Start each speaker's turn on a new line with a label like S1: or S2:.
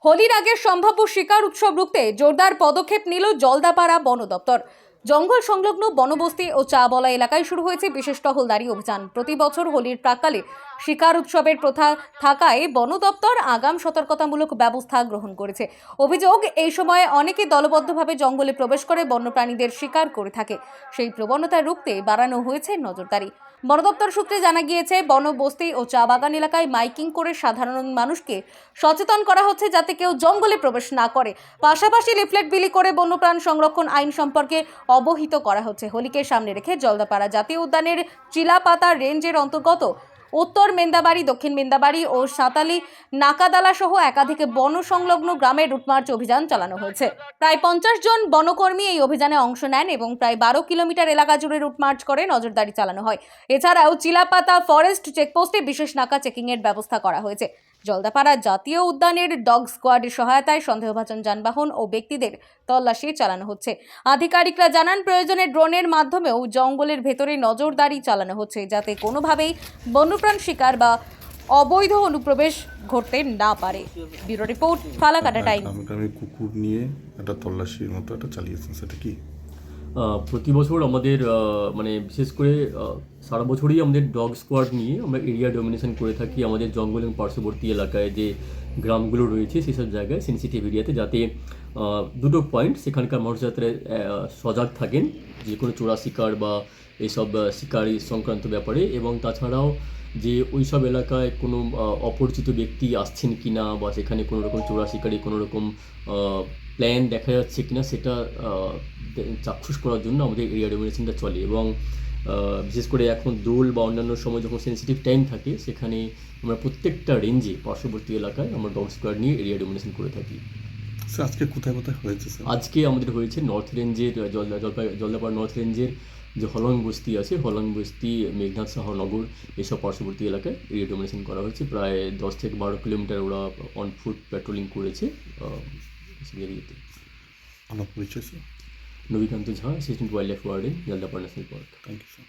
S1: হোলির আগে সম্ভাব্য শিকার উৎসব রুখতে জোরদার পদক্ষেপ নিল জলদাপাড়া বন দপ্তর। জঙ্গল সংলগ্ন বনবস্তি ও চা বলা এলাকায় শুরু হয়েছে বিশেষ টহলদারি অভিযান। প্রতি বছর হোলির প্রাক্কালে শিকার উৎসবের প্রথা থাকায় বন দপ্তর আগাম সতর্কতামূলক ব্যবস্থা গ্রহণ করেছে। অভিযোগ, এই সময়ে অনেকে দলবদ্ধভাবে জঙ্গলে প্রবেশ করে বন্যপ্রাণীদের শিকার করে থাকে। সেই প্রবণতা রুখতে বাড়ানো হয়েছে নজরদারি। বন দপ্তর সূত্রে জানা গিয়েছে, বনবস্তি ও চা বাগান এলাকায় মাইকিং করে সাধারণ মানুষকে সচেতন করা হচ্ছে যাতে কেউ জঙ্গলে প্রবেশ না করে। পাশাপাশি লিফলেট বিলি করে বন্যপ্রাণ সংরক্ষণ আইন সম্পর্কে অবহিত করা হচ্ছে। হোলিকে সামনে রেখে জলদাপাড়া জাতীয় উদ্যানের চিলাপাতা রেঞ্জের অন্তর্গত উত্তর মেন্দাবাড়ি, দক্ষিণ মেন্দাবাড়ি ও সাঁতালি নাকাদালা সহ একাধিক বন সংলগ্ন গ্রামে রুটমার্চ অভিযান চালানো হয়েছে। প্রায় 50 জন বনকর্মী এই অভিযানে অংশ নেন এবং প্রায় 12 কিলোমিটার এলাকা জুড়ে রুটমার্চ করে নজরদারি চালানো হয়। এছাড়াও চিলাপাতা ফরেস্ট চেকপোস্টে বিশেষ নাকা চেকিং এর ব্যবস্থা করা হয়েছে। জলদাপাড়া জাতীয় উদ্যানের ডগ স্কোয়াডের সহায়তায় সন্দেহভাজন যানবাহন ও ব্যক্তিদের তল্লাশি চালানো হচ্ছে। আধিকারিকরা জানান, প্রয়োজনে ড্রোনের মাধ্যমেও জঙ্গলের ভেতরে নজরদারি চালানো হচ্ছে যাতে কোনোভাবেই বন্যপ্রাণ শিকার বা অবৈধ অনুপ্রবেশ ঘটতে না পারে। Bureau report, Falakata time.
S2: আমি কুকুর নিয়ে একটা তল্লাশির মতো একটা চালিয়েছেন, সেটা কি?
S3: প্রতি বছর আমাদের মানে বিশেষ করে সারা বছরই আমাদের ডগ স্কোয়াড নিয়ে আমরা এরিয়া ডমিনেশন করে থাকি আমাদের জঙ্গল এবং পার্শ্ববর্তী এলাকায় যে গ্রামগুলো রয়েছে সেসব জায়গায়, সেন্সিটিভ এরিয়াতে, যাতে দুটো পয়েন্ট সেখানকার মানুষ যাতে সজাগ থাকেন যে কোনো চোরা শিকার বা এইসব শিকারি সংক্রান্ত ব্যাপারে, এবং তাছাড়াও যে ওই সব এলাকায় কোনো অপরিচিত ব্যক্তি আসছেন কি না বা সেখানে কোনো রকম চোরা শিকারি কোনো রকম প্ল্যান দেখা যাচ্ছে কিনা সেটা চাক্ষুষ করার জন্য আমাদের এরিয়া ডমিনেশনটা চলে। এবং বিশেষ করে এখন দোল বা অন্যান্য সময় যখন সেন্সিটিভ টাইম থাকে সেখানে আমরা প্রত্যেকটা রেঞ্জে পার্শ্ববর্তী এলাকায় আমরা ডগ স্কোয়াড নিয়ে এরিয়া ডমিনেশন করে থাকি।
S2: স্যার আজকে কোথায় কোথায় হয়েছে স্যার?
S3: আজকে আমাদের হয়েছে নর্থ রেঞ্জের জলদাপাড়া নর্থ রেঞ্জের যে হলং বস্তি আছে, হলং বস্তি, মেঘনাথ সাহানগর, এসব পার্শ্ববর্তী এলাকায় এরিয়া ডমিনেশন করা হয়েছে। প্রায় 10 থেকে 12 কিলোমিটার ওরা অন ফুট প্যাট্রোলিং করেছে এরিয়াতে।
S2: আমার পরিচয় sir?
S3: Nabikanta Jha, assistant wildlife warden, Jaldapara national park.
S2: Thank you sir.